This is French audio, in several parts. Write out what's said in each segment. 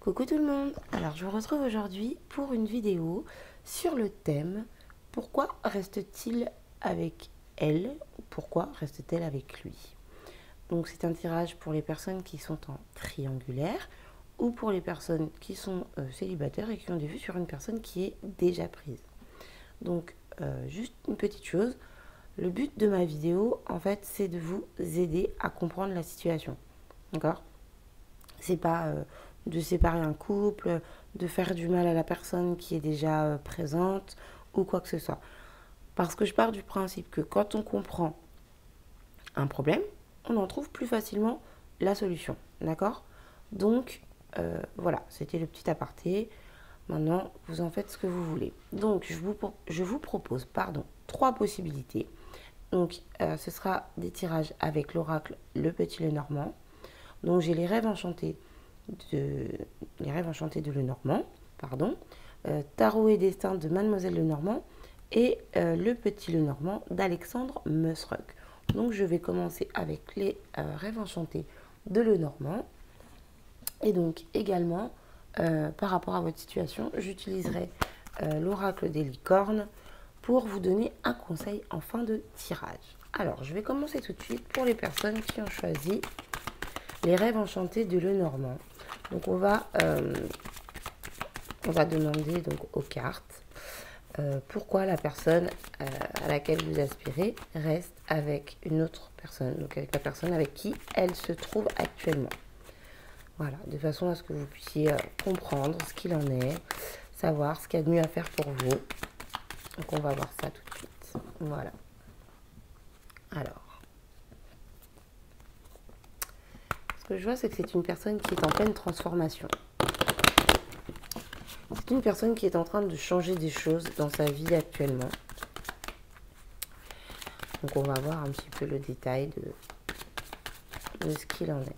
Coucou tout le monde. Alors je vous retrouve aujourd'hui pour une vidéo sur le thème pourquoi reste-t-il avec elle ou pourquoi reste-t-elle avec lui. Donc c'est un tirage pour les personnes qui sont en triangulaire ou pour les personnes qui sont célibataires et qui ont des vues sur une personne qui est déjà prise. Donc juste une petite chose, le but de ma vidéo en fait c'est de vous aider à comprendre la situation. D'accord ? C'est pas de séparer un couple, de faire du mal à la personne qui est déjà présente ou quoi que ce soit. Parce que je pars du principe que quand on comprend un problème, on en trouve plus facilement la solution. D'accord ? Donc, voilà, c'était le petit aparté. Maintenant, vous en faites ce que vous voulez. Donc, je vous propose, trois possibilités. Donc, ce sera des tirages avec l'oracle Le Petit Lenormand. Donc, j'ai les rêves enchantés de Lenormand, Tarot et Destin de Mademoiselle Lenormand et Le Petit Lenormand d'Alexandre Musruck. Donc je vais commencer avec les rêves enchantés de Lenormand. Et donc également, par rapport à votre situation, j'utiliserai l'oracle des licornes pour vous donner un conseil en fin de tirage. Alors, je vais commencer tout de suite pour les personnes qui ont choisi les rêves enchantés de Lenormand. Donc on va demander donc aux cartes pourquoi la personne à laquelle vous aspirez reste avec une autre personne, donc avec la personne avec qui elle se trouve actuellement. Voilà, de façon à ce que vous puissiez comprendre ce qu'il en est, savoir ce qu'il y a de mieux à faire pour vous. Donc on va voir ça tout de suite. Voilà. Alors, ce que je vois, c'est que c'est une personne qui est en pleine transformation. C'est une personne qui est en train de changer des choses dans sa vie actuellement. Donc on va voir un petit peu le détail de ce qu'il en est.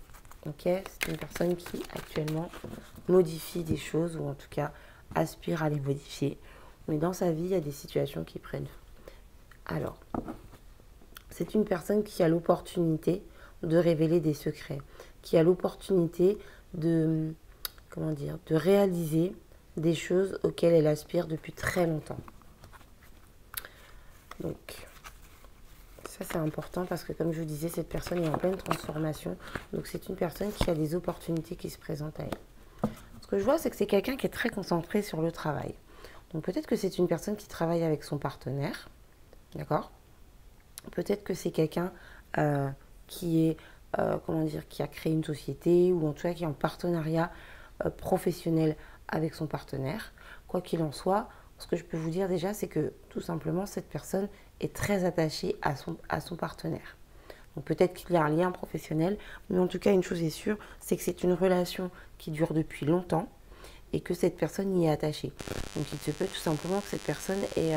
Ok, c'est une personne qui actuellement modifie des choses ou en tout cas aspire à les modifier. Mais dans sa vie, il y a des situations qui prennent fin. Alors, c'est une personne qui a l'opportunité de révéler des secrets, qui a l'opportunité de, de réaliser des choses auxquelles elle aspire depuis très longtemps. Donc, ça c'est important parce que comme je vous disais, cette personne est en pleine transformation. Donc, c'est une personne qui a des opportunités qui se présentent à elle. Ce que je vois, c'est que c'est quelqu'un qui est très concentré sur le travail. Donc, peut-être que c'est une personne qui travaille avec son partenaire. D'accord ? Peut-être que c'est quelqu'un qui est, qui a créé une société ou en tout cas qui est en partenariat professionnel avec son partenaire. Quoi qu'il en soit, ce que je peux vous dire déjà, c'est que tout simplement, cette personne est très attachée à son partenaire. Donc peut-être qu'il y a un lien professionnel, mais en tout cas, une chose est sûre, c'est que c'est une relation qui dure depuis longtemps et que cette personne y est attachée. Donc il se peut tout simplement que cette personne est,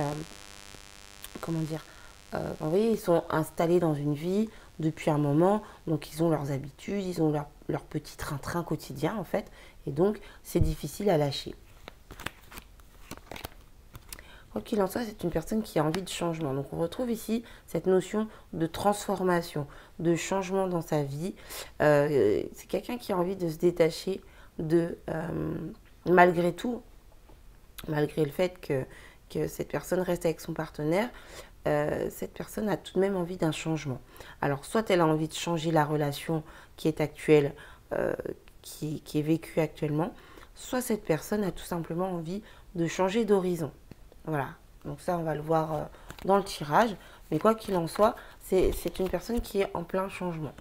vous voyez, ils sont installés dans une vie depuis un moment, donc ils ont leurs habitudes, ils ont leur petit train-train quotidien en fait, et donc c'est difficile à lâcher. Quoi qu'il en soit, c'est une personne qui a envie de changement. Donc on retrouve ici cette notion de transformation, de changement dans sa vie. C'est quelqu'un qui a envie de se détacher de, malgré tout, malgré le fait que cette personne reste avec son partenaire, cette personne a tout de même envie d'un changement. Alors, soit elle a envie de changer la relation qui est actuelle, qui est vécue actuellement, soit cette personne a tout simplement envie de changer d'horizon. Voilà, donc ça, on va le voir dans le tirage. Mais quoi qu'il en soit, c'est une personne qui est en plein changement.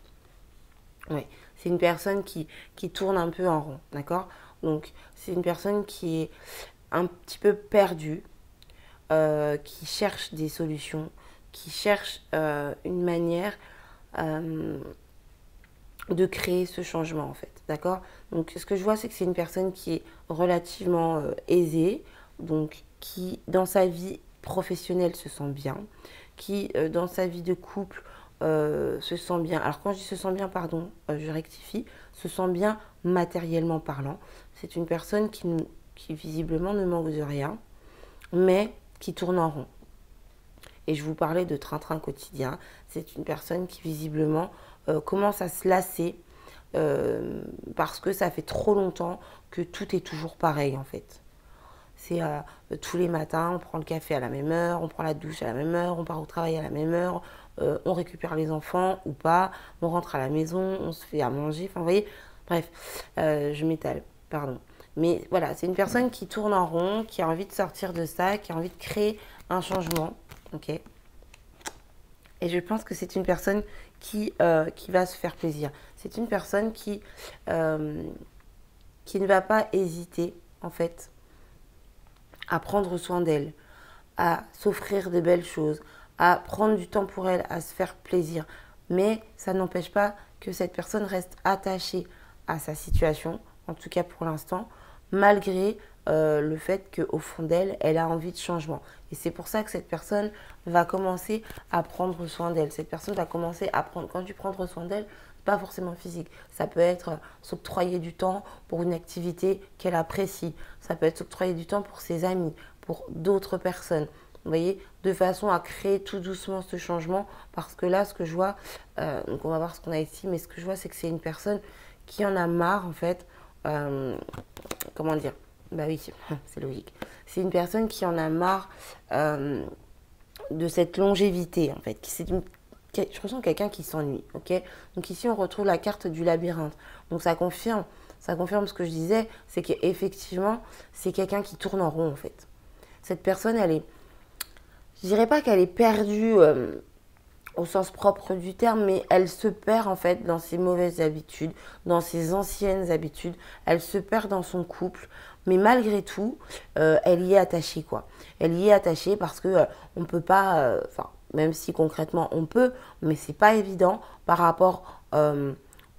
Oui, c'est une personne qui tourne un peu en rond, d'accord ? Donc, c'est une personne qui est un petit peu perdue, qui cherche des solutions, qui cherche une manière de créer ce changement en fait, d'accord ? Donc ce que je vois, c'est que c'est une personne qui est relativement aisée, donc qui dans sa vie professionnelle se sent bien, qui dans sa vie de couple se sent bien. Alors quand je dis se sent bien, pardon, je rectifie, se sent bien matériellement parlant. C'est une personne qui visiblement ne manque de rien, mais qui tourne en rond. Et je vous parlais de train-train quotidien. C'est une personne qui visiblement commence à se lasser parce que ça fait trop longtemps que tout est toujours pareil en fait. C'est tous les matins, on prend le café à la même heure, on prend la douche à la même heure, on part au travail à la même heure, on récupère les enfants ou pas, on rentre à la maison, on se fait à manger, enfin vous voyez, bref, je m'étale, pardon. Mais voilà, c'est une personne qui tourne en rond, qui a envie de sortir de ça, qui a envie de créer un changement, ok. Et je pense que c'est une personne qui va se faire plaisir. C'est une personne qui ne va pas hésiter, en fait, à prendre soin d'elle, à s'offrir de belles choses, à prendre du temps pour elle, à se faire plaisir. Mais ça n'empêche pas que cette personne reste attachée à sa situation, en tout cas pour l'instant, malgré le fait qu'au fond d'elle, elle a envie de changement. Et c'est pour ça que cette personne va commencer à prendre soin d'elle. Cette personne va commencer à prendre, quand tu prends soin d'elle, pas forcément physique. Ça peut être s'octroyer du temps pour une activité qu'elle apprécie. Ça peut être s'octroyer du temps pour ses amis, pour d'autres personnes. Vous voyez, de façon à créer tout doucement ce changement. Parce que là, ce que je vois, donc on va voir ce qu'on a ici, mais ce que je vois, c'est que c'est une personne qui en a marre, en fait. Comment dire? Bah oui, c'est logique. C'est une personne qui en a marre de cette longévité, en fait. Je ressens quelqu'un qui s'ennuie, ok? Donc ici, on retrouve la carte du labyrinthe. Donc ça confirme ce que je disais, c'est qu'effectivement, c'est quelqu'un qui tourne en rond, en fait. Cette personne, je dirais pas qu'elle est perdue au sens propre du terme, mais elle se perd en fait dans ses mauvaises habitudes, dans ses anciennes habitudes, elle se perd dans son couple, mais malgré tout, elle y est attachée quoi. Elle y est attachée parce que on peut pas, même si concrètement on peut, mais c'est pas évident par rapport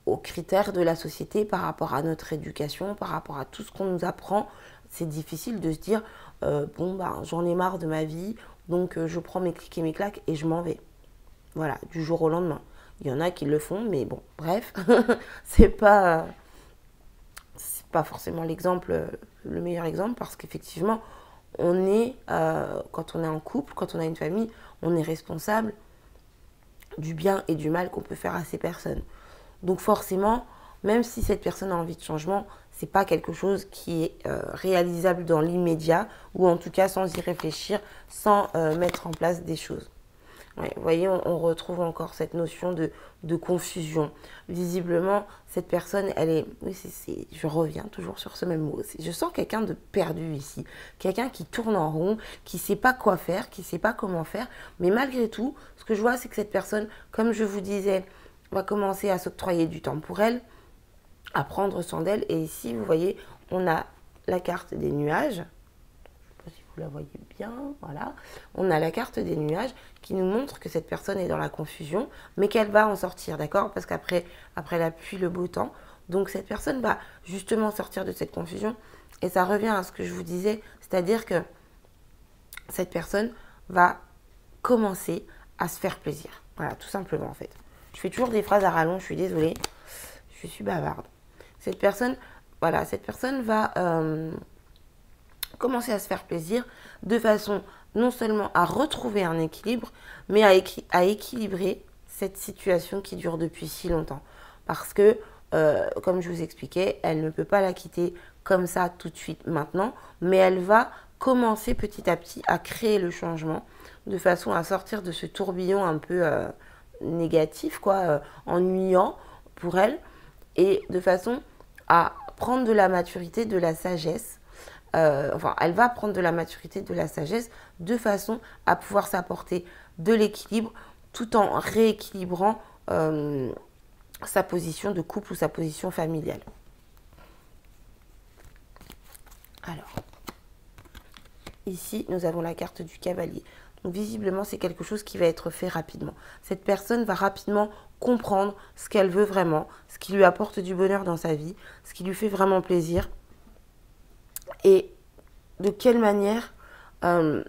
aux critères de la société, par rapport à notre éducation, par rapport à tout ce qu'on nous apprend. C'est difficile de se dire bon bah j'en ai marre de ma vie, donc je prends mes clics et mes claques et je m'en vais. Voilà, du jour au lendemain. Il y en a qui le font, mais bon, bref, c'est pas forcément l'exemple, le meilleur exemple, parce qu'effectivement, on est, quand on est en couple, quand on a une famille, on est responsable du bien et du mal qu'on peut faire à ces personnes. Donc forcément, même si cette personne a envie de changement, c'est pas quelque chose qui est réalisable dans l'immédiat, ou en tout cas sans y réfléchir, sans mettre en place des choses. Ouais, vous voyez, on retrouve encore cette notion de confusion. Visiblement, cette personne, elle est... Oui, je reviens toujours sur ce même mot. Je sens quelqu'un de perdu ici. Quelqu'un qui tourne en rond, qui ne sait pas quoi faire, qui ne sait pas comment faire. Mais malgré tout, ce que je vois, c'est que cette personne, comme je vous disais, va commencer à s'octroyer du temps pour elle, à prendre soin d'elle. Et ici, vous voyez, on a la carte des nuages. Si vous la voyez bien, voilà. On a la carte des nuages qui nous montre que cette personne est dans la confusion, mais qu'elle va en sortir, d'accord? Parce qu'après la pluie, le beau temps. Donc cette personne va justement sortir de cette confusion. Et ça revient à ce que je vous disais, c'est-à-dire que cette personne va commencer à se faire plaisir. Voilà, tout simplement en fait. Je fais toujours des phrases à rallonge, je suis désolée. Je suis bavarde. Cette personne, voilà, cette personne va... commencer à se faire plaisir de façon non seulement à retrouver un équilibre, mais à équilibrer cette situation qui dure depuis si longtemps. Parce que, comme je vous expliquais, elle ne peut pas la quitter comme ça tout de suite maintenant, mais elle va commencer petit à petit à créer le changement de façon à sortir de ce tourbillon un peu négatif, quoi, ennuyant pour elle, et de façon à prendre de la maturité, de la sagesse. Elle va prendre de la maturité, de la sagesse, de façon à pouvoir s'apporter de l'équilibre tout en rééquilibrant sa position de couple ou sa position familiale. Alors, ici, nous avons la carte du cavalier. Donc, visiblement, c'est quelque chose qui va être fait rapidement. Cette personne va rapidement comprendre ce qu'elle veut vraiment, ce qui lui apporte du bonheur dans sa vie, ce qui lui fait vraiment plaisir. Et de quelle manière, j'allais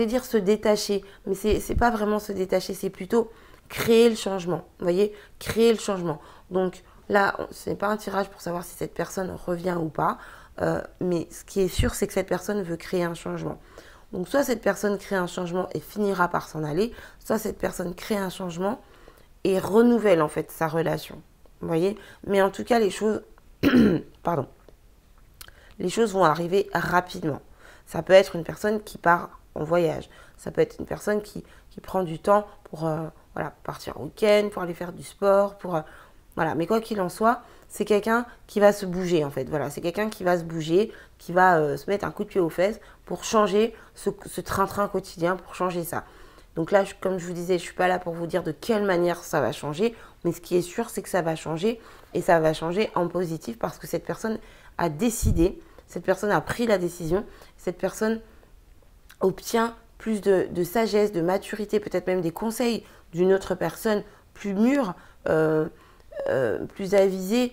dire se détacher, mais c'est pas vraiment se détacher, c'est plutôt créer le changement. Vous voyez, créer le changement. Donc là, ce n'est pas un tirage pour savoir si cette personne revient ou pas, mais ce qui est sûr, c'est que cette personne veut créer un changement. Donc soit cette personne crée un changement et finira par s'en aller, soit cette personne crée un changement et renouvelle en fait sa relation. Vous voyez? Mais en tout cas, les choses... Pardon. Les choses vont arriver rapidement. Ça peut être une personne qui part en voyage. Ça peut être une personne qui prend du temps pour voilà, partir au week-end, pour aller faire du sport, pour... voilà. Mais quoi qu'il en soit, c'est quelqu'un qui va se bouger en fait. Voilà, c'est quelqu'un qui va se bouger, qui va se mettre un coup de pied aux fesses pour changer ce train-train quotidien, pour changer ça. Donc là, comme je vous disais, je ne suis pas là pour vous dire de quelle manière ça va changer, mais ce qui est sûr, c'est que ça va changer et ça va changer en positif parce que cette personne a décidé, cette personne a pris la décision, cette personne obtient plus de sagesse, de maturité, peut-être même des conseils d'une autre personne plus mûre, plus avisée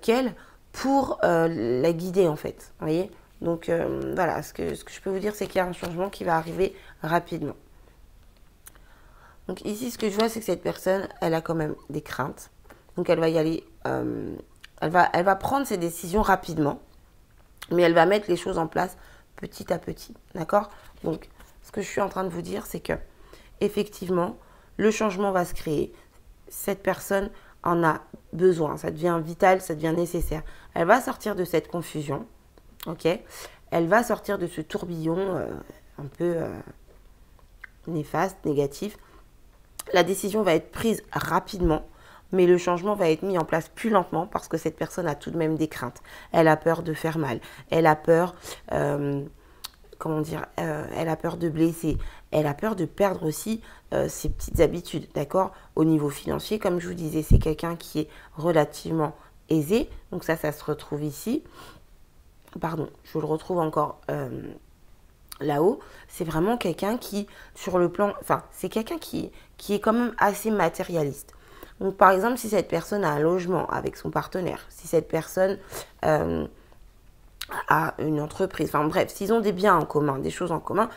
qu'elle pour la guider en fait. Vous voyez? Donc voilà, ce que je peux vous dire, c'est qu'il y a un changement qui va arriver rapidement. Donc ici, ce que je vois, c'est que cette personne, elle a quand même des craintes. Donc elle va y aller, elle va prendre ses décisions rapidement, mais elle va mettre les choses en place petit à petit. D'accord? Donc ce que je suis en train de vous dire, c'est que effectivement, le changement va se créer. Cette personne en a besoin. Ça devient vital, ça devient nécessaire. Elle va sortir de cette confusion. Ok? Elle va sortir de ce tourbillon un peu néfaste, négatif. La décision va être prise rapidement, mais le changement va être mis en place plus lentement parce que cette personne a tout de même des craintes. Elle a peur de faire mal. Elle a peur, comment dire, elle a peur de blesser. Elle a peur de perdre aussi ses petites habitudes, d'accord? Au niveau financier, comme je vous disais, c'est quelqu'un qui est relativement aisé. Donc ça se retrouve ici. Pardon, je le retrouve encore là-haut. C'est vraiment quelqu'un qui, sur le plan... Enfin, c'est quelqu'un qui est quand même assez matérialiste. Donc, par exemple, si cette personne a un logement avec son partenaire, si cette personne a une entreprise, enfin bref, s'ils ont des biens en commun, des choses en commun,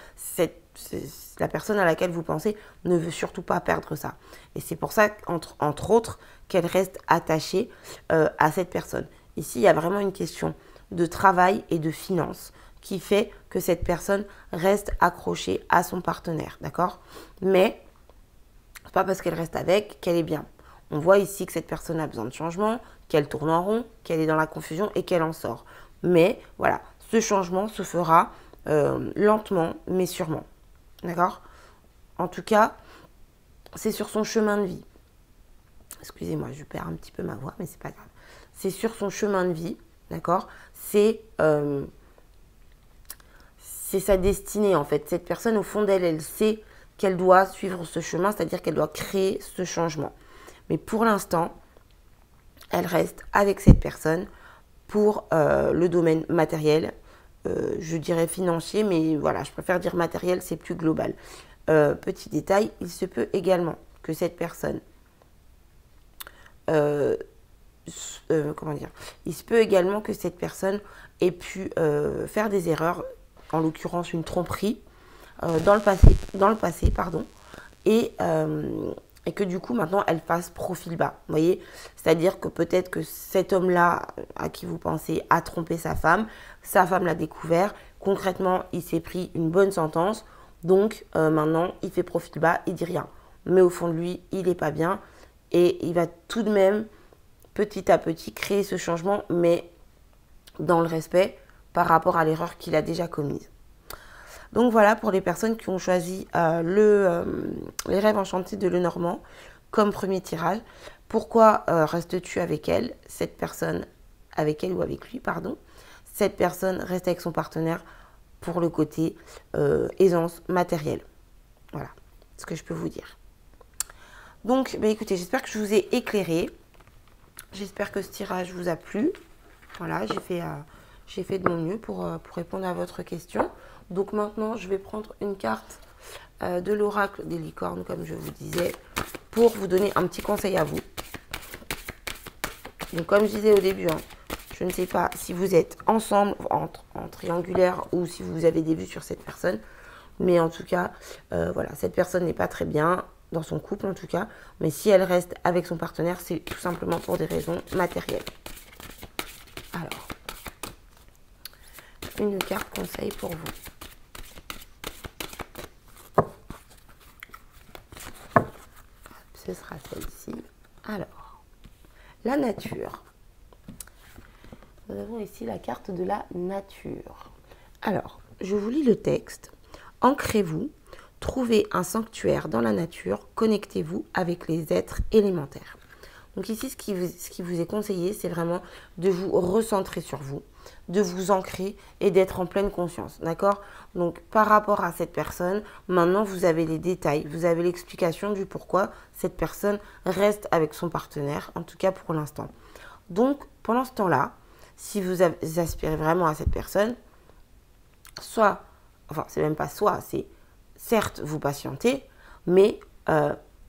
la personne à laquelle vous pensez ne veut surtout pas perdre ça. Et c'est pour ça, entre autres, qu'elle reste attachée à cette personne. Ici, il y a vraiment une question de travail et de finances qui fait que cette personne reste accrochée à son partenaire, d'accord? Mais c'est pas parce qu'elle reste avec qu'elle est bien. On voit ici que cette personne a besoin de changement, qu'elle tourne en rond, qu'elle est dans la confusion et qu'elle en sort. Mais voilà, ce changement se fera lentement mais sûrement, d'accord? En tout cas, c'est sur son chemin de vie. Excusez-moi, je perds un petit peu ma voix, mais c'est pas grave. C'est sur son chemin de vie, d'accord? C'est sa destinée en fait. Cette personne, au fond d'elle, elle sait qu'elle doit suivre ce chemin, c'est-à-dire qu'elle doit créer ce changement. Mais pour l'instant, elle reste avec cette personne pour le domaine matériel, je dirais financier, mais voilà, je préfère dire matériel, c'est plus global. Petit détail, il se peut également que cette personne, comment dire, il se peut également que cette personne ait pu faire des erreurs, en l'occurrence une tromperie, dans le passé, pardon, et que du coup maintenant elle fasse profil bas, vous voyez, c'est-à-dire que peut-être que cet homme-là à qui vous pensez a trompé sa femme l'a découvert, concrètement il s'est pris une bonne sentence, donc maintenant il fait profil bas, il dit rien, mais au fond de lui il n'est pas bien et il va tout de même petit à petit créer ce changement, mais dans le respect par rapport à l'erreur qu'il a déjà commise. Donc voilà pour les personnes qui ont choisi les rêves enchantés de Lenormand comme premier tirage. Pourquoi restes-tu avec elle, cette personne, avec elle ou avec lui, pardon. Cette personne reste avec son partenaire pour le côté aisance matérielle. Voilà ce que je peux vous dire. Donc bah écoutez, j'espère que je vous ai éclairé. J'espère que ce tirage vous a plu. Voilà, j'ai fait de mon mieux pour répondre à votre question. Donc maintenant, je vais prendre une carte de l'oracle des licornes, comme je vous disais, pour vous donner un petit conseil à vous. Donc comme je disais au début, hein, je ne sais pas si vous êtes ensemble, en triangulaire, ou si vous avez des vues sur cette personne. Mais en tout cas, voilà, cette personne n'est pas très bien, dans son couple en tout cas. Mais si elle reste avec son partenaire, c'est tout simplement pour des raisons matérielles. Alors, une carte conseil pour vous. Ce sera celle-ci. Alors, La nature. Nous avons ici la carte de la nature. Alors, je vous lis le texte. Ancrez-vous, trouvez un sanctuaire dans la nature, connectez-vous avec les êtres élémentaires. Donc ici, ce qui vous est conseillé, c'est vraiment de vous recentrer sur vous, de vous ancrer et d'être en pleine conscience, d'accord? Donc par rapport à cette personne, maintenant vous avez les détails, vous avez l'explication du pourquoi cette personne reste avec son partenaire, en tout cas pour l'instant. Donc pendant ce temps-là, si vous aspirez vraiment à cette personne, soit, enfin c'est même pas soit, c'est certes vous patientez, mais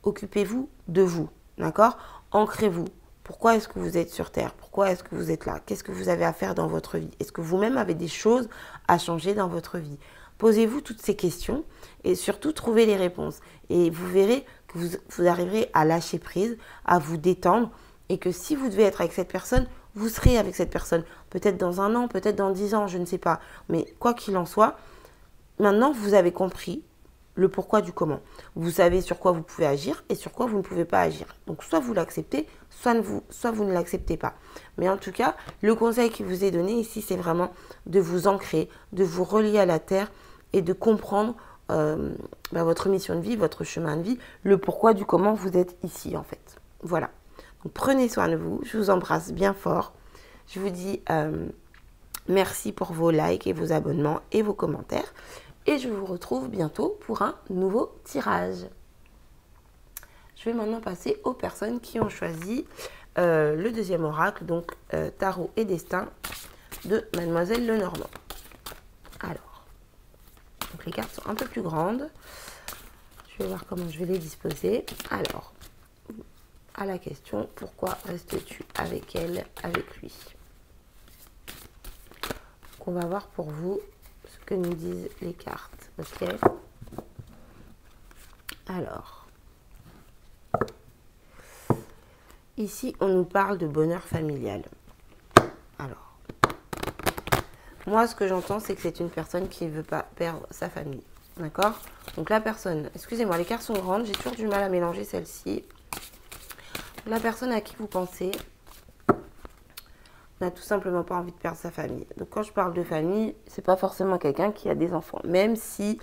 occupez-vous de vous, d'accord? Ancrez-vous. Pourquoi est-ce que vous êtes sur Terre? Pourquoi est-ce que vous êtes là? Qu'est-ce que vous avez à faire dans votre vie? Est-ce que vous-même avez des choses à changer dans votre vie? Posez-vous toutes ces questions et surtout trouvez les réponses. Et vous verrez que vous arriverez à lâcher prise, à vous détendre et que si vous devez être avec cette personne, vous serez avec cette personne. Peut-être dans 1 an, peut-être dans 10 ans, je ne sais pas. Mais quoi qu'il en soit, maintenant vous avez compris le pourquoi du comment. Vous savez sur quoi vous pouvez agir et sur quoi vous ne pouvez pas agir. Donc soit vous l'acceptez, soit vous ne l'acceptez pas. Mais en tout cas, le conseil qui vous est donné ici, c'est vraiment de vous ancrer, de vous relier à la terre et de comprendre votre mission de vie, votre chemin de vie, le pourquoi du comment vous êtes ici en fait. Voilà. Donc prenez soin de vous, je vous embrasse bien fort. Je vous dis merci pour vos likes et vos abonnements et vos commentaires. Et je vous retrouve bientôt pour un nouveau tirage. Je vais maintenant passer aux personnes qui ont choisi le deuxième oracle, donc Tarot et Destin de Mademoiselle Lenormand. Alors, donc les cartes sont un peu plus grandes. Je vais voir comment je vais les disposer. Alors, à la question, pourquoi restes-tu avec elle, avec lui? Donc on va voir pour vous ce que nous disent les cartes. Ok. Alors, ici, on nous parle de bonheur familial. Alors, moi, ce que j'entends, c'est que c'est une personne qui ne veut pas perdre sa famille. D'accord? Donc, la personne, excusez-moi, les cartes sont grandes, j'ai toujours du mal à mélanger celle-ci. La personne à qui vous pensez n'a tout simplement pas envie de perdre sa famille. Donc, quand je parle de famille, c'est pas forcément quelqu'un qui a des enfants. Même si,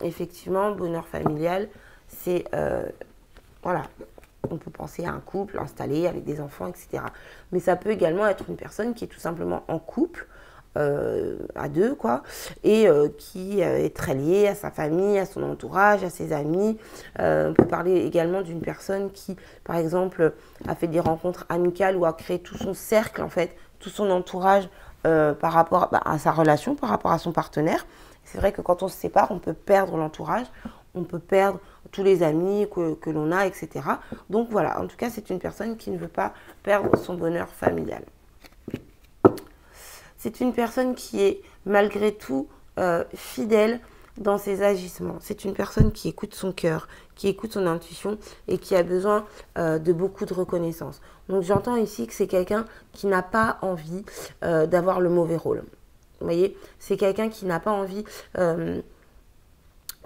effectivement, bonheur familial, c'est, voilà, on peut penser à un couple installé avec des enfants, etc. Mais ça peut également être une personne qui est tout simplement en couple, à deux, quoi, et qui est très liée à sa famille, à son entourage, à ses amis. On peut parler également d'une personne qui, par exemple, a fait des rencontres amicales ou a créé tout son cercle, en fait, tout son entourage par rapport à sa relation, par rapport à son partenaire. C'est vrai que quand on se sépare, on peut perdre l'entourage, on peut perdre tous les amis que l'on a, etc. Donc voilà, en tout cas, c'est une personne qui ne veut pas perdre son bonheur familial. C'est une personne qui est malgré tout fidèle dans ses agissements. C'est une personne qui écoute son cœur, qui écoute son intuition et qui a besoin de beaucoup de reconnaissance. Donc j'entends ici que c'est quelqu'un qui n'a pas envie d'avoir le mauvais rôle. Vous voyez, c'est quelqu'un qui n'a pas envie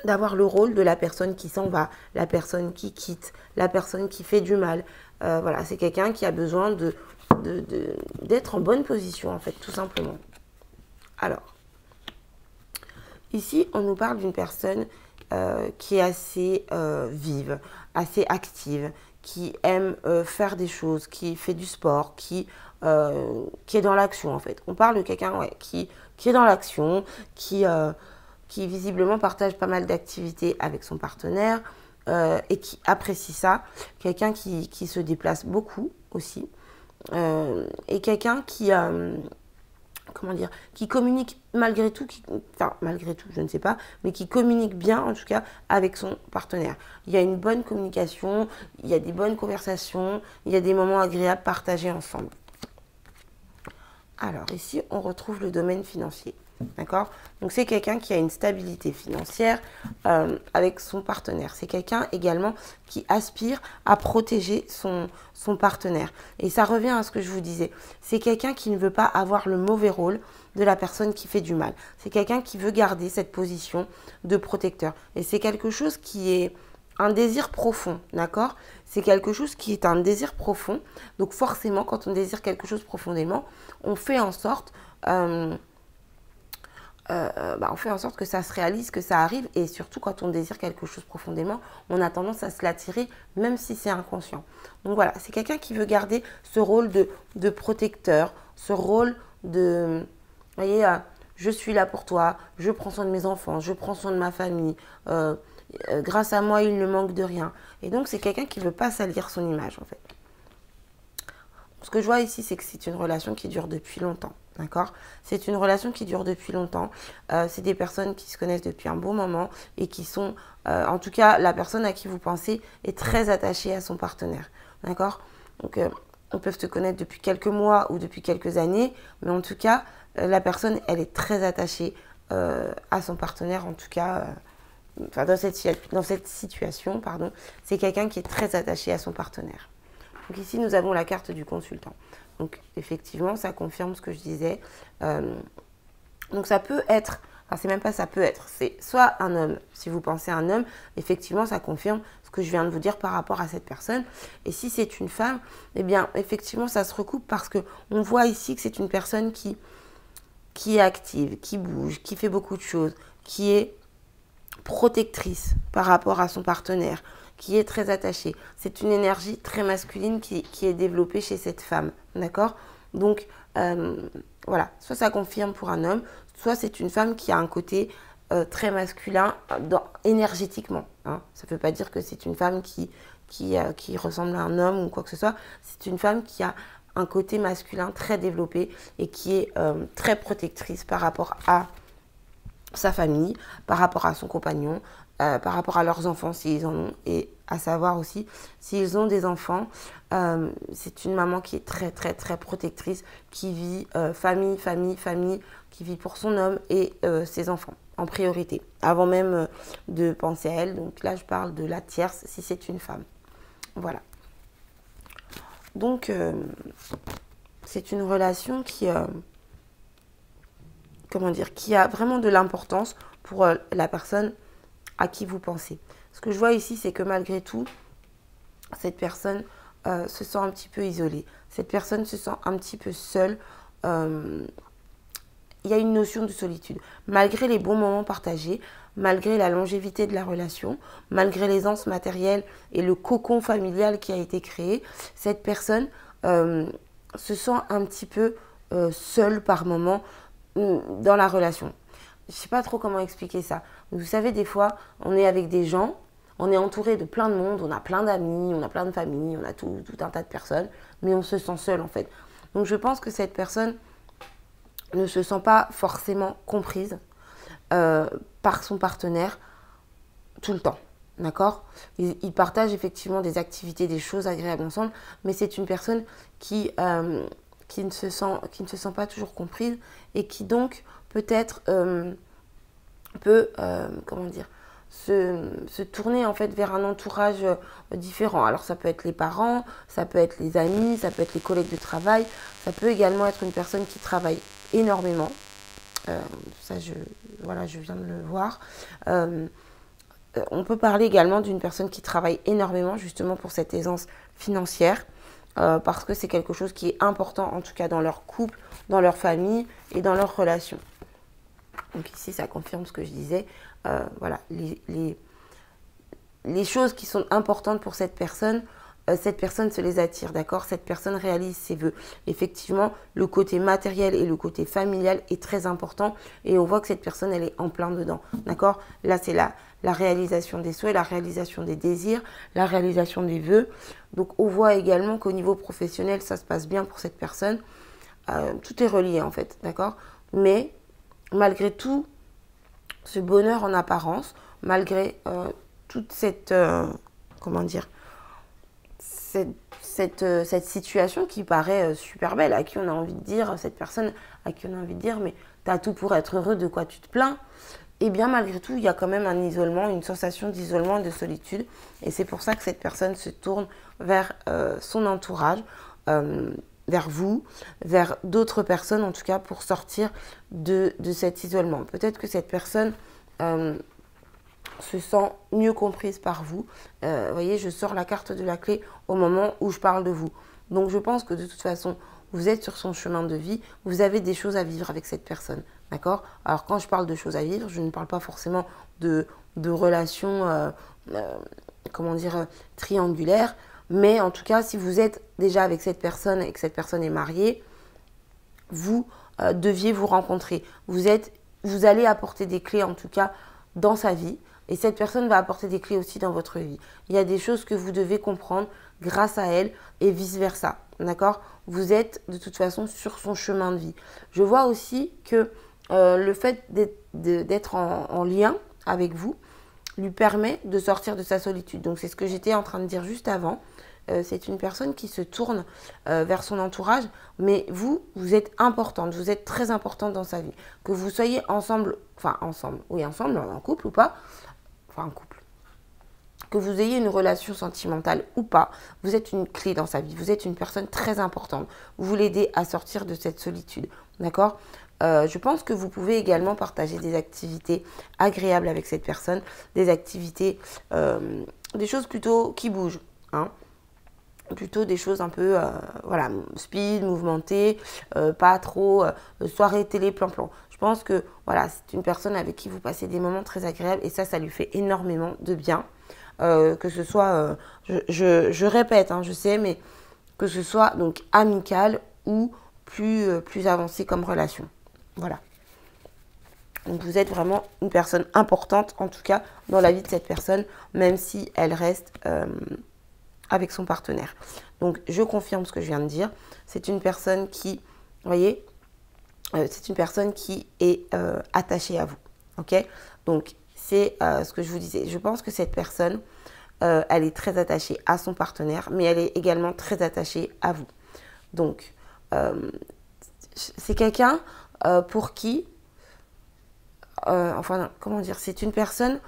d'avoir le rôle de la personne qui s'en va, la personne qui quitte, la personne qui fait du mal. Voilà, c'est quelqu'un qui a besoin d'être en bonne position, en fait, tout simplement. Alors, ici, on nous parle d'une personne qui est assez vive, assez active, qui aime faire des choses, qui fait du sport, qui est dans l'action, en fait. On parle de quelqu'un qui est dans l'action, qui visiblement partage pas mal d'activités avec son partenaire et qui apprécie ça. Quelqu'un qui se déplace beaucoup aussi. Et quelqu'un qui comment dire, qui communique malgré tout, enfin malgré tout, je ne sais pas, mais qui communique bien en tout cas avec son partenaire. Il y a une bonne communication, il y a des bonnes conversations, il y a des moments agréables partagés ensemble. Alors ici, on retrouve le domaine financier. D'accord? Donc c'est quelqu'un qui a une stabilité financière avec son partenaire. C'est quelqu'un également qui aspire à protéger son partenaire. Et ça revient à ce que je vous disais. C'est quelqu'un qui ne veut pas avoir le mauvais rôle de la personne qui fait du mal. C'est quelqu'un qui veut garder cette position de protecteur. Et c'est quelque chose qui est un désir profond, d'accord? C'est quelque chose qui est un désir profond. Donc forcément, quand on désire quelque chose profondément, on fait en sorte, on fait en sorte que ça se réalise, que ça arrive. Et surtout, quand on désire quelque chose profondément, on a tendance à se l'attirer, même si c'est inconscient. Donc voilà, c'est quelqu'un qui veut garder ce rôle de protecteur, ce rôle de... Vous voyez, je suis là pour toi, je prends soin de mes enfants, je prends soin de ma famille. Grâce à moi, il ne manque de rien. Et donc, c'est quelqu'un qui ne veut pas salir son image, en fait. Ce que je vois ici, c'est que c'est une relation qui dure depuis longtemps, d'accord? C'est une relation qui dure depuis longtemps. C'est des personnes qui se connaissent depuis un bon moment et qui sont... en tout cas, la personne à qui vous pensez est très attachée à son partenaire, d'accord? Donc, on peut se connaître depuis quelques mois ou depuis quelques années, mais en tout cas, la personne, elle est très attachée à son partenaire, en tout cas... Enfin, dans cette situation, pardon, c'est quelqu'un qui est très attaché à son partenaire. Donc ici, nous avons la carte du consultant. Donc effectivement, ça confirme ce que je disais. Donc ça peut être, enfin c'est même pas ça peut être, c'est soit un homme. Si vous pensez à un homme, effectivement, ça confirme ce que je viens de vous dire par rapport à cette personne. Et si c'est une femme, eh bien effectivement, ça se recoupe parce qu'on voit ici que c'est une personne qui est active, qui bouge, qui fait beaucoup de choses, qui est protectrice par rapport à son partenaire, qui est très attachée. C'est une énergie très masculine qui est développée chez cette femme, d'accord? Donc, voilà, soit ça confirme pour un homme, soit c'est une femme qui a un côté très masculin énergétiquement. Hein. Ça ne veut pas dire que c'est une femme qui ressemble à un homme ou quoi que ce soit. C'est une femme qui a un côté masculin très développé et qui est très protectrice par rapport à sa famille, par rapport à son compagnon, par rapport à leurs enfants s'ils en ont, et à savoir aussi s'ils ont des enfants. C'est une maman qui est très très très protectrice, qui vit famille, qui vit pour son homme et ses enfants en priorité, avant même de penser à elle. Donc là je parle de la tierce si c'est une femme. Voilà. Donc c'est une relation qui... comment dire, qui a vraiment de l'importance pour la personne à qui vous pensez. Ce que je vois ici, c'est que malgré tout, cette personne se sent un petit peu isolée. Cette personne se sent un petit peu seule. Il y a une notion de solitude. Malgré les bons moments partagés, malgré la longévité de la relation, malgré l'aisance matérielle et le cocon familial qui a été créé, cette personne se sent un petit peu seule par moment dans la relation. Je ne sais pas trop comment expliquer ça. Vous savez, des fois, on est avec des gens, on est entouré de plein de monde, on a plein d'amis, on a plein de familles, on a tout un tas de personnes, mais on se sent seul en fait. Donc je pense que cette personne ne se sent pas forcément comprise par son partenaire tout le temps. D'accord? Ils partagent effectivement des activités, des choses agréables ensemble, mais c'est une personne qui ne se sent pas toujours comprise et qui donc peut-être peut comment dire, se tourner en fait vers un entourage différent. Alors ça peut être les parents, ça peut être les amis, ça peut être les collègues de travail, ça peut également être une personne qui travaille énormément. Ça je viens de le voir. On peut parler également d'une personne qui travaille énormément justement pour cette aisance financière. Parce que c'est quelque chose qui est important, en tout cas dans leur couple, dans leur famille et dans leurs relations. Donc ici, ça confirme ce que je disais. Voilà, les choses qui sont importantes pour cette personne se les attire, d'accord? Cette personne réalise ses vœux. Effectivement, le côté matériel et le côté familial est très important et on voit que cette personne, elle est en plein dedans, d'accord? Là, c'est la réalisation des souhaits, la réalisation des désirs, la réalisation des vœux. Donc, on voit également qu'au niveau professionnel, ça se passe bien pour cette personne. Tout est relié, en fait, d'accord? Mais, malgré tout, ce bonheur en apparence, malgré toute cette... comment dire, cette situation qui paraît super belle, à qui on a envie de dire, cette personne à qui on a envie de dire, mais t'as tout pour être heureux, de quoi tu te plains? Et bien malgré tout, il y a quand même un isolement, une sensation d'isolement et de solitude. Et c'est pour ça que cette personne se tourne vers son entourage, vers vous, vers d'autres personnes en tout cas, pour sortir de cet isolement. Peut-être que cette personne se sent mieux comprise par vous. Vous voyez, je sors la carte de la clé au moment où je parle de vous. Donc, je pense que de toute façon, vous êtes sur son chemin de vie. Vous avez des choses à vivre avec cette personne. D'accord? Alors, quand je parle de choses à vivre, je ne parle pas forcément de relations, comment dire, triangulaires. Mais en tout cas, si vous êtes déjà avec cette personne et que cette personne est mariée, vous deviez vous rencontrer. Vous allez apporter des clés, en tout cas, dans sa vie. Et cette personne va apporter des clés aussi dans votre vie. Il y a des choses que vous devez comprendre grâce à elle et vice-versa. D'accord? Vous êtes de toute façon sur son chemin de vie. Je vois aussi que le fait d'être en lien avec vous lui permet de sortir de sa solitude. Donc, c'est ce que j'étais en train de dire juste avant. C'est une personne qui se tourne vers son entourage, mais vous êtes importante, vous êtes très importante dans sa vie. Que vous soyez ensemble, en couple ou pas, en couple. Que vous ayez une relation sentimentale ou pas, vous êtes une clé dans sa vie, vous êtes une personne très importante. Vous l'aidez à sortir de cette solitude, d'accord? Je pense que vous pouvez également partager des activités agréables avec cette personne, des activités, des choses plutôt qui bougent, hein. Plutôt des choses un peu, voilà, speed, mouvementées, pas trop soirée télé plan-plan. Je pense que, voilà, c'est une personne avec qui vous passez des moments très agréables et ça lui fait énormément de bien. Que ce soit, je répète, hein, je sais, mais que ce soit donc amical ou plus avancé comme relation. Voilà. Donc vous êtes vraiment une personne importante, en tout cas, dans la vie de cette personne, même si elle reste avec son partenaire. Donc, je confirme ce que je viens de dire. C'est une personne qui, vous voyez, c'est une personne qui est attachée à vous. Ok? Donc, c'est ce que je vous disais. Je pense que cette personne, elle est très attachée à son partenaire, mais elle est également très attachée à vous. Donc, c'est quelqu'un pour qui, enfin, comment dire, c'est une personne,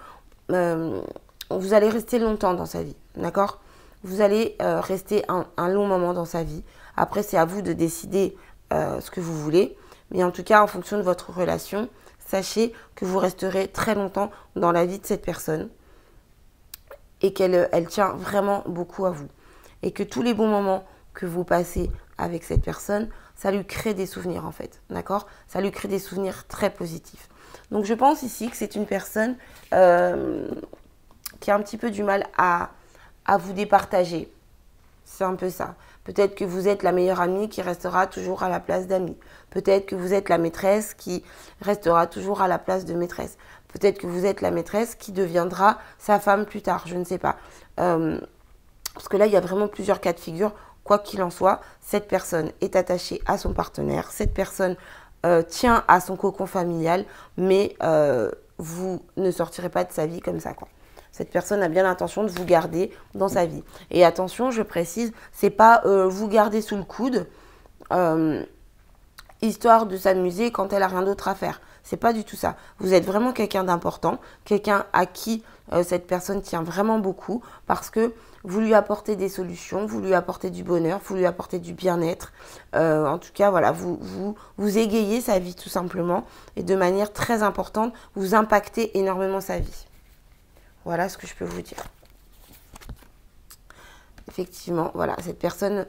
vous allez rester longtemps dans sa vie, d'accord? Vous allez rester un long moment dans sa vie. Après, c'est à vous de décider ce que vous voulez. Mais en tout cas, en fonction de votre relation, sachez que vous resterez très longtemps dans la vie de cette personne et qu'elle tient vraiment beaucoup à vous. Et que tous les bons moments que vous passez avec cette personne, ça lui crée des souvenirs en fait. D'accord? Ça lui crée des souvenirs très positifs. Donc, je pense ici que c'est une personne qui a un petit peu du mal à vous départager. C'est un peu ça. Peut-être que vous êtes la meilleure amie qui restera toujours à la place d'amie. Peut-être que vous êtes la maîtresse qui restera toujours à la place de maîtresse. Peut-être que vous êtes la maîtresse qui deviendra sa femme plus tard. Je ne sais pas. Parce que là, il y a vraiment plusieurs cas de figure. Quoi qu'il en soit, cette personne est attachée à son partenaire. Cette personne tient à son cocon familial. Mais vous ne sortirez pas de sa vie comme ça, quoi. Cette personne a bien l'intention de vous garder dans sa vie. Et attention, je précise, c'est pas vous garder sous le coude, histoire de s'amuser quand elle a rien d'autre à faire. C'est pas du tout ça. Vous êtes vraiment quelqu'un d'important, quelqu'un à qui cette personne tient vraiment beaucoup, parce que vous lui apportez des solutions, vous lui apportez du bonheur, vous lui apportez du bien-être. En tout cas, voilà, vous égayez sa vie tout simplement, et de manière très importante, vous impactez énormément sa vie. Voilà ce que je peux vous dire. Effectivement, voilà, cette personne,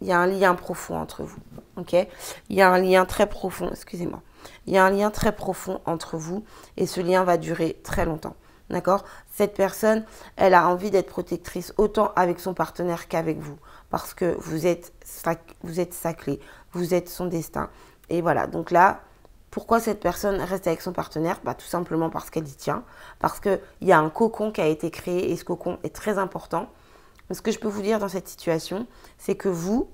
il y a un lien profond entre vous, ok? Il y a un lien très profond, excusez-moi. Il y a un lien très profond entre vous et ce lien va durer très longtemps, d'accord? Cette personne, elle a envie d'être protectrice autant avec son partenaire qu'avec vous parce que vous êtes sa clé, vous êtes son destin. Et voilà, donc là, pourquoi cette personne reste avec son partenaire? Bah, tout simplement parce qu'elle y tient, parce qu'il y a un cocon qui a été créé et ce cocon est très important. Mais ce que je peux vous dire dans cette situation, c'est que vous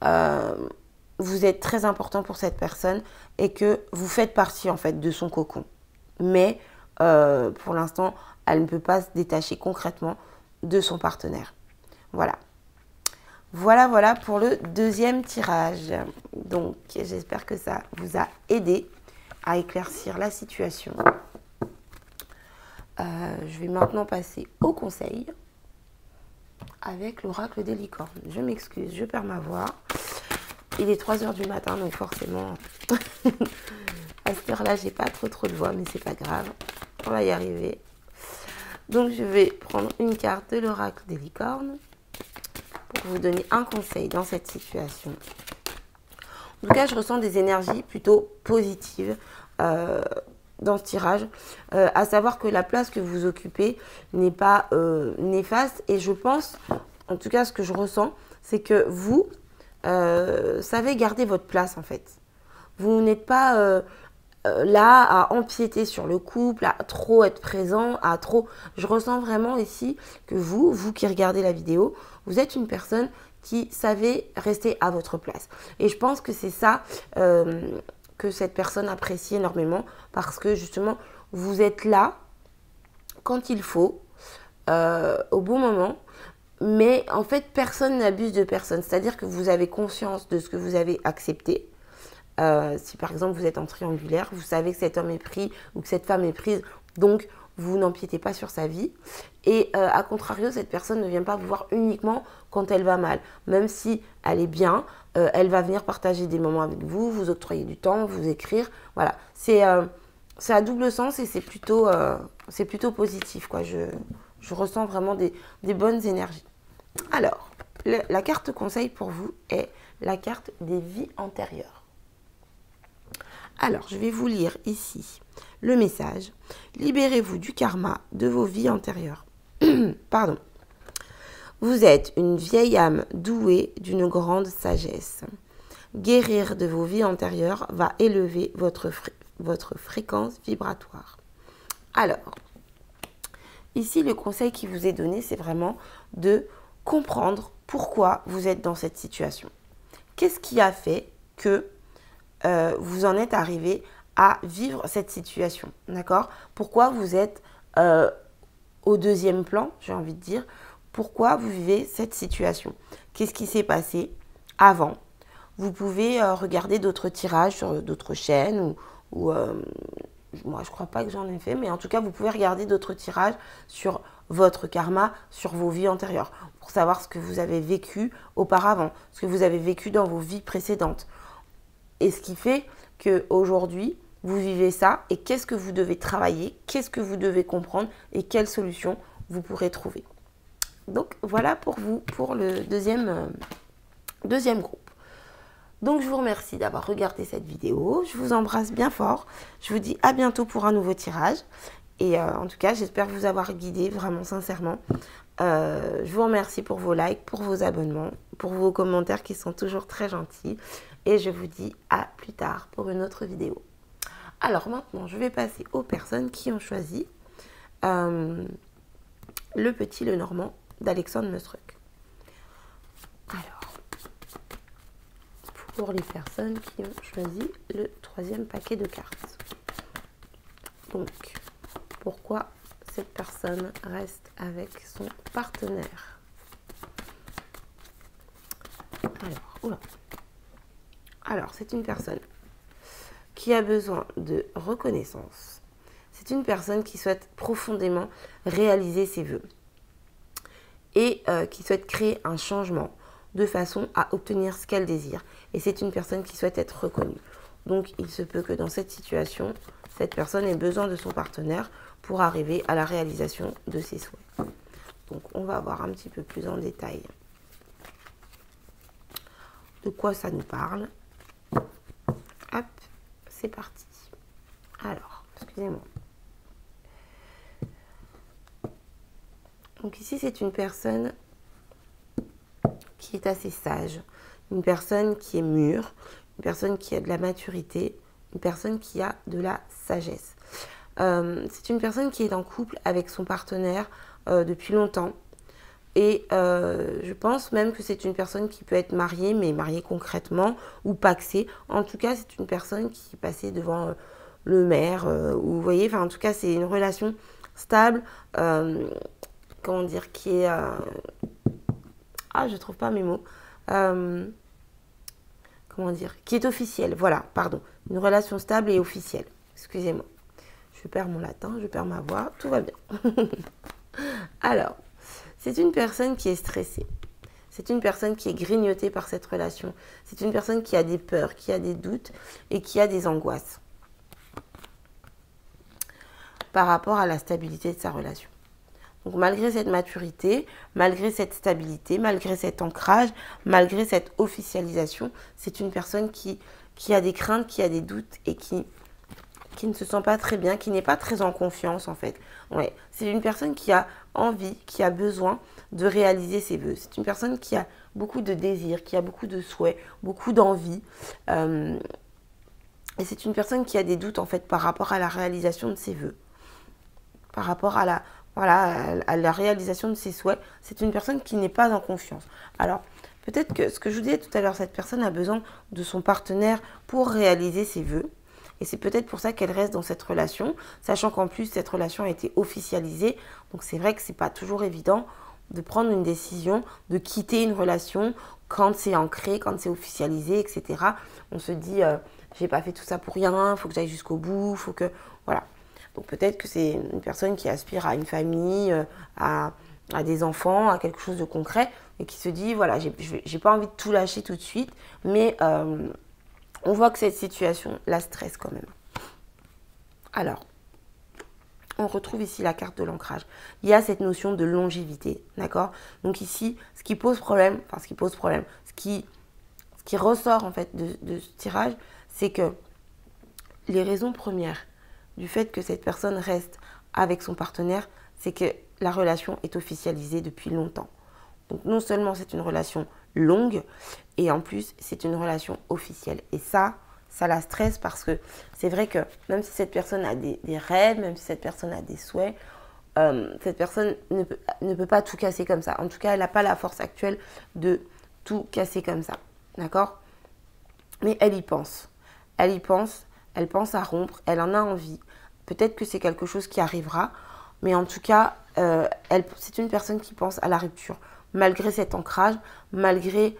êtes très important pour cette personne et que vous faites partie en fait de son cocon. Mais pour l'instant, elle ne peut pas se détacher concrètement de son partenaire. Voilà. Voilà pour le deuxième tirage. Donc, j'espère que ça vous a aidé à éclaircir la situation. Je vais maintenant passer au conseil avec l'oracle des licornes. Je m'excuse, je perds ma voix. Il est 3 h du matin, donc forcément, à cette heure-là, j'ai pas trop de voix, mais c'est pas grave. On va y arriver. Donc, je vais prendre une carte de l'oracle des licornes pour vous donner un conseil dans cette situation. En tout cas, je ressens des énergies plutôt positives dans ce tirage, à savoir que la place que vous occupez n'est pas néfaste. Et je pense, en tout cas, ce que je ressens, c'est que vous savez garder votre place, en fait. Vous n'êtes pas là à empiéter sur le couple, à trop être présent, à trop... Je ressens vraiment ici que vous qui regardez la vidéo, vous êtes une personne qui savait rester à votre place. Et je pense que c'est ça que cette personne apprécie énormément, parce que justement, vous êtes là quand il faut, au bon moment, mais en fait, personne n'abuse de personne. C'est-à-dire que vous avez conscience de ce que vous avez accepté. Si par exemple vous êtes en triangulaire, vous savez que cet homme est pris ou que cette femme est prise, donc vous n'empiétez pas sur sa vie. Et à contrario, cette personne ne vient pas vous voir uniquement quand elle va mal. Même si elle est bien, elle va venir partager des moments avec vous, vous octroyer du temps, vous écrire. Voilà, c'est à double sens et c'est plutôt positif, quoi. Je ressens vraiment des bonnes énergies. Alors, la carte conseil pour vous est la carte des vies antérieures. Alors, je vais vous lire ici le message. Libérez-vous du karma de vos vies antérieures. Pardon. Vous êtes une vieille âme douée d'une grande sagesse. Guérir de vos vies antérieures va élever votre fréquence vibratoire. Alors, ici, le conseil qui vous est donné, c'est vraiment de comprendre pourquoi vous êtes dans cette situation. Qu'est-ce qui a fait que vous en êtes arrivé à vivre cette situation, d'accord? Pourquoi vous êtes au deuxième plan, j'ai envie de dire? Pourquoi vous vivez cette situation? Qu'est-ce qui s'est passé avant? Vous pouvez regarder d'autres tirages sur d'autres chaînes ou moi, je ne crois pas que j'en ai fait, mais en tout cas, vous pouvez regarder d'autres tirages sur votre karma, sur vos vies antérieures, pour savoir ce que vous avez vécu auparavant, ce que vous avez vécu dans vos vies précédentes. Et ce qui fait qu'aujourd'hui, vous vivez ça et qu'est-ce que vous devez travailler, qu'est-ce que vous devez comprendre et quelles solutions vous pourrez trouver. Donc, voilà pour vous, pour le deuxième groupe. Donc, je vous remercie d'avoir regardé cette vidéo. Je vous embrasse bien fort. Je vous dis à bientôt pour un nouveau tirage. Et en tout cas, j'espère vous avoir guidé vraiment sincèrement. Je vous remercie pour vos likes, pour vos abonnements, pour vos commentaires qui sont toujours très gentils. Et je vous dis à plus tard pour une autre vidéo. Alors maintenant, je vais passer aux personnes qui ont choisi Le Petit Le Normand d'Alexandre Mestruck. Alors, pour les personnes qui ont choisi le troisième paquet de cartes. Donc, pourquoi cette personne reste avec son partenaire? Alors, c'est une personne qui a besoin de reconnaissance. C'est une personne qui souhaite profondément réaliser ses vœux et qui souhaite créer un changement de façon à obtenir ce qu'elle désire. Et c'est une personne qui souhaite être reconnue. Donc, il se peut que dans cette situation, cette personne ait besoin de son partenaire pour arriver à la réalisation de ses souhaits. Donc, on va voir un petit peu plus en détail de quoi ça nous parle. Hop, c'est parti. Alors, excusez-moi. Donc ici, c'est une personne qui est assez sage, une personne qui est mûre, une personne qui a de la maturité, une personne qui a de la sagesse. C'est une personne qui est en couple avec son partenaire depuis longtemps. Et je pense même que c'est une personne qui peut être mariée, mais mariée concrètement ou pacsée. En tout cas, c'est une personne qui est passée devant le maire. Ou vous voyez, enfin, en tout cas, c'est une relation stable. Comment dire, qui est... je trouve pas mes mots. Comment dire, qui est officielle. Voilà, pardon. Une relation stable et officielle. Excusez-moi. Je perds mon latin, je perds ma voix. Tout va bien. Alors... c'est une personne qui est stressée. C'est une personne qui est grignotée par cette relation. C'est une personne qui a des peurs, qui a des doutes et qui a des angoisses. par rapport à la stabilité de sa relation. Donc malgré cette maturité, malgré cette stabilité, malgré cet ancrage, malgré cette officialisation, c'est une personne qui a des craintes, qui a des doutes et qui ne se sent pas très bien, qui n'est pas très en confiance en fait. Ouais. C'est une personne qui a envie, qui a besoin de réaliser ses vœux. C'est une personne qui a beaucoup de désirs, qui a beaucoup de souhaits, beaucoup d'envie. Et c'est une personne qui a des doutes en fait par rapport à la réalisation de ses vœux. Par rapport à la réalisation de ses souhaits. C'est une personne qui n'est pas en confiance. Alors, peut-être que ce que je vous disais tout à l'heure, cette personne a besoin de son partenaire pour réaliser ses vœux. Et c'est peut-être pour ça qu'elle reste dans cette relation, sachant qu'en plus, cette relation a été officialisée. Donc, c'est vrai que ce n'est pas toujours évident de prendre une décision, de quitter une relation quand c'est ancré, quand c'est officialisé, etc. On se dit, j'ai pas fait tout ça pour rien, il faut que j'aille jusqu'au bout, il faut que... Voilà. Donc peut-être que c'est une personne qui aspire à une famille, à des enfants, à quelque chose de concret, et qui se dit, voilà, j'ai pas envie de tout lâcher tout de suite, mais on voit que cette situation la stresse quand même. Alors, on retrouve ici la carte de l'ancrage. Il y a cette notion de longévité, d'accord? Donc ici, ce qui ressort en fait de ce tirage, c'est que les raisons premières du fait que cette personne reste avec son partenaire, c'est que la relation est officialisée depuis longtemps. Donc non seulement c'est une relation longue, et en plus c'est une relation officielle. Et ça la stresse parce que c'est vrai que même si cette personne a des rêves, même si cette personne a des souhaits, cette personne ne peut pas tout casser comme ça. En tout cas, elle n'a pas la force actuelle de tout casser comme ça. D'accord? Mais elle y pense. Elle y pense, elle pense à rompre, elle en a envie. Peut-être que c'est quelque chose qui arrivera, mais en tout cas, c'est une personne qui pense à la rupture. Malgré cet ancrage, malgré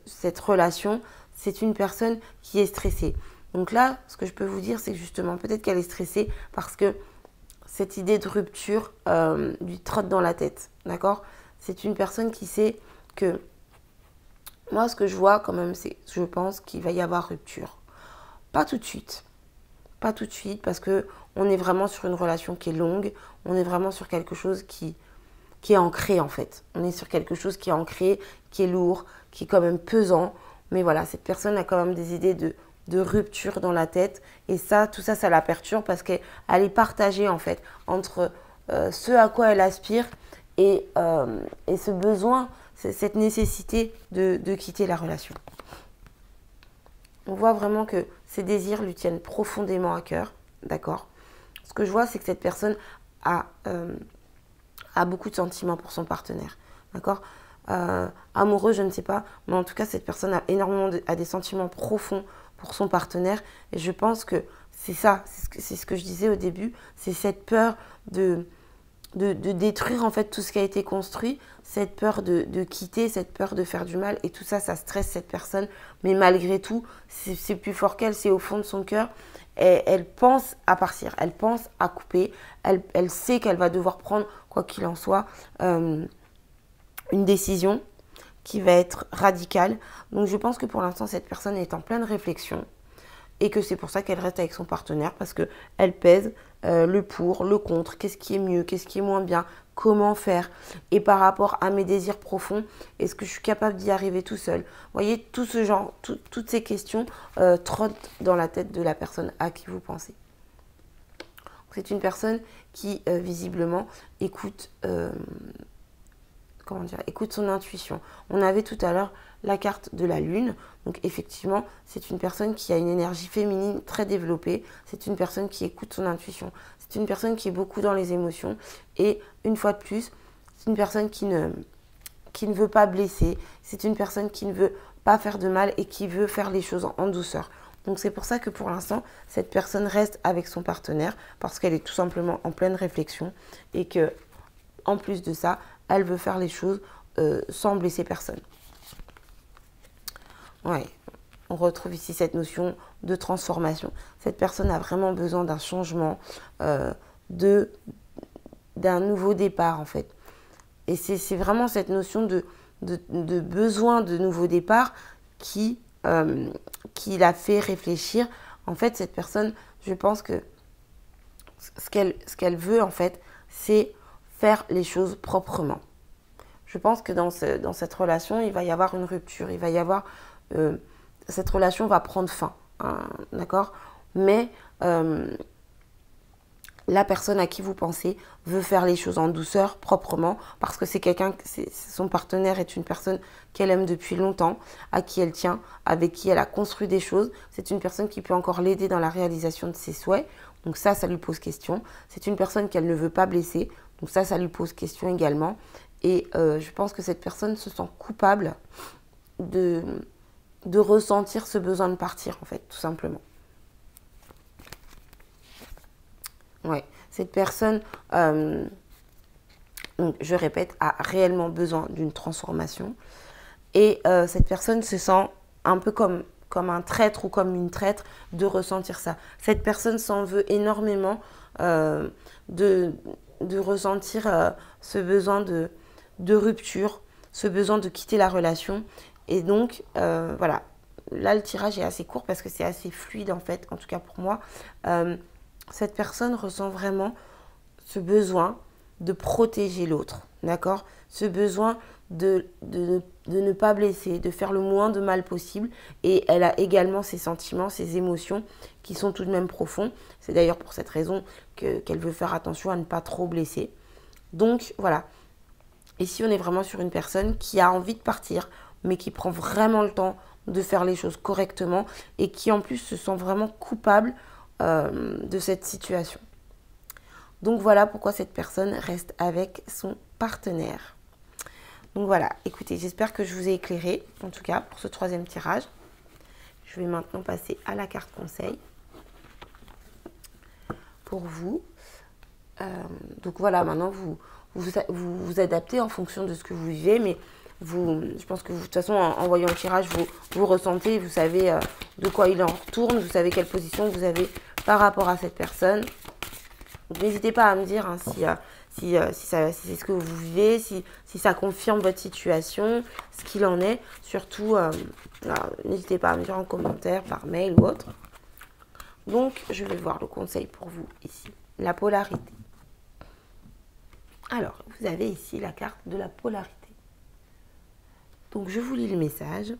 cette relation, c'est une personne qui est stressée. Donc là, ce que je peux vous dire, c'est que justement, peut-être qu'elle est stressée parce que cette idée de rupture lui trotte dans la tête. D'accord? C'est une personne qui sait que... Moi, ce que je vois quand même, c'est je pense qu'il va y avoir rupture. Pas tout de suite. Pas tout de suite parce qu'on est vraiment sur une relation qui est longue. On est vraiment sur quelque chose qui est ancré en fait. On est sur quelque chose qui est ancré, qui est lourd, qui est quand même pesant. Mais voilà, cette personne a quand même des idées de rupture dans la tête. Et ça, tout ça, ça la perturbe parce qu'elle est partagée en fait entre ce à quoi elle aspire et ce besoin, cette nécessité de quitter la relation. On voit vraiment que ces désirs lui tiennent profondément à cœur, d'accord? Ce que je vois, c'est que cette personne a beaucoup de sentiments pour son partenaire, d'accord? Amoureux, je ne sais pas, mais en tout cas, cette personne a des sentiments profonds pour son partenaire. Et je pense que c'est ça, c'est ce que je disais au début, c'est cette peur de détruire en fait tout ce qui a été construit, cette peur de quitter, cette peur de faire du mal, et tout ça, ça stresse cette personne. Mais malgré tout, c'est plus fort qu'elle, c'est au fond de son cœur. Et elle pense à partir, elle pense à couper, elle sait qu'elle va devoir prendre, quoi qu'il en soit, une décision qui va être radicale. Donc je pense que pour l'instant, cette personne est en pleine réflexion. Et que c'est pour ça qu'elle reste avec son partenaire, parce qu'elle pèse le pour, le contre, qu'est-ce qui est mieux, qu'est-ce qui est moins bien, comment faire. Et par rapport à mes désirs profonds, est-ce que je suis capable d'y arriver tout seul? Vous voyez, tout ce genre, toutes ces questions trottent dans la tête de la personne à qui vous pensez. C'est une personne qui, visiblement, écoute son intuition. On avait tout à l'heure la carte de la lune. Donc effectivement, c'est une personne qui a une énergie féminine très développée. C'est une personne qui écoute son intuition. C'est une personne qui est beaucoup dans les émotions. Et une fois de plus, c'est une personne qui ne veut pas blesser. C'est une personne qui ne veut pas faire de mal et qui veut faire les choses en douceur. Donc c'est pour ça que pour l'instant, cette personne reste avec son partenaire parce qu'elle est tout simplement en pleine réflexion et que, en plus de ça, elle veut faire les choses sans blesser personne. Ouais, on retrouve ici cette notion de transformation. Cette personne a vraiment besoin d'un changement, d'un nouveau départ en fait. Et c'est vraiment cette notion de besoin de nouveau départ qui l'a fait réfléchir. En fait, cette personne, je pense que ce qu'elle veut en fait, c'est faire les choses proprement. Je pense que dans cette relation, il va y avoir une rupture, il va y avoir... cette relation va prendre fin, hein, d'accord? Mais la personne à qui vous pensez veut faire les choses en douceur, proprement, parce que c'est quelqu'un, son partenaire est une personne qu'elle aime depuis longtemps, à qui elle tient, avec qui elle a construit des choses. C'est une personne qui peut encore l'aider dans la réalisation de ses souhaits. Donc ça lui pose question. C'est une personne qu'elle ne veut pas blesser. Donc ça lui pose question également. Et je pense que cette personne se sent coupable de ressentir ce besoin de partir, en fait, tout simplement. Ouais, cette personne, donc, je répète, a réellement besoin d'une transformation. Et cette personne se sent un peu comme un traître ou comme une traître de ressentir ça. Cette personne s'en veut énormément de ressentir ce besoin de rupture, ce besoin de quitter la relation. Et donc, voilà, là le tirage est assez court parce que c'est assez fluide en fait, en tout cas pour moi. Cette personne ressent vraiment ce besoin de protéger l'autre, d'accord? Ce besoin de ne pas blesser, de faire le moins de mal possible. Et elle a également ses sentiments, ses émotions qui sont tout de même profonds. C'est d'ailleurs pour cette raison qu'elle veut faire attention à ne pas trop blesser. Donc voilà, ici on est vraiment sur une personne qui a envie de partir, mais qui prend vraiment le temps de faire les choses correctement et qui en plus se sent vraiment coupable de cette situation. Donc voilà pourquoi cette personne reste avec son partenaire. Donc voilà, écoutez, j'espère que je vous ai éclairé, en tout cas pour ce troisième tirage. Je vais maintenant passer à la carte conseil pour vous. Donc voilà, maintenant vous adaptez en fonction de ce que vous vivez, mais je pense que de toute façon, en voyant le tirage, vous ressentez, vous savez de quoi il en retourne, vous savez quelle position vous avez par rapport à cette personne. N'hésitez pas à me dire hein, si c'est ce que vous vivez, si ça confirme votre situation, ce qu'il en est. Surtout, n'hésitez pas à me dire en commentaire, par mail ou autre. Donc, je vais voir le conseil pour vous ici. La polarité. Alors, vous avez ici la carte de la polarité. Donc, je vous lis le message.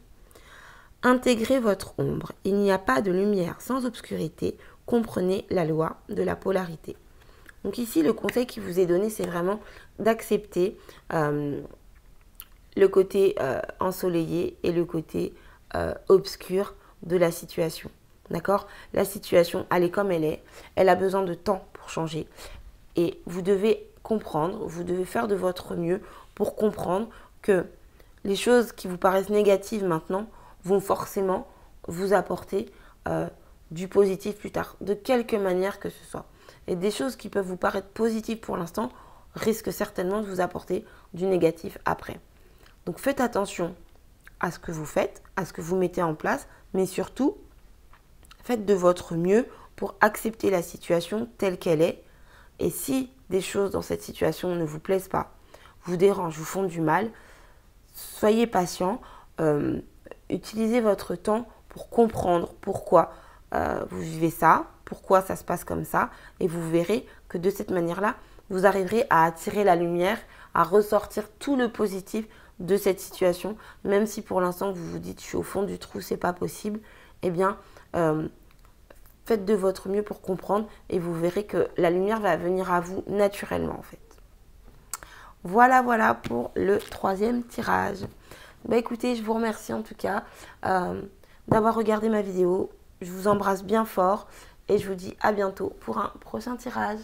Intégrez votre ombre. Il n'y a pas de lumière sans obscurité. Comprenez la loi de la polarité. Donc ici, le conseil qui vous est donné, c'est vraiment d'accepter le côté ensoleillé et le côté obscur de la situation. D'accord? La situation, elle est comme elle est. Elle a besoin de temps pour changer. Et vous devez comprendre, vous devez faire de votre mieux pour comprendre que les choses qui vous paraissent négatives maintenant vont forcément vous apporter du positif plus tard, de quelque manière que ce soit. Et des choses qui peuvent vous paraître positives pour l'instant risquent certainement de vous apporter du négatif après. Donc faites attention à ce que vous faites, à ce que vous mettez en place, mais surtout, faites de votre mieux pour accepter la situation telle qu'elle est. Et si des choses dans cette situation ne vous plaisent pas, vous dérangent, vous font du mal, soyez patient, utilisez votre temps pour comprendre pourquoi vous vivez ça, pourquoi ça se passe comme ça, et vous verrez que de cette manière-là, vous arriverez à attirer la lumière, à ressortir tout le positif de cette situation, même si pour l'instant vous vous dites je suis au fond du trou, c'est pas possible, eh bien faites de votre mieux pour comprendre et vous verrez que la lumière va venir à vous naturellement en fait. Voilà pour le troisième tirage. Bah écoutez, je vous remercie en tout cas d'avoir regardé ma vidéo. Je vous embrasse bien fort et je vous dis à bientôt pour un prochain tirage.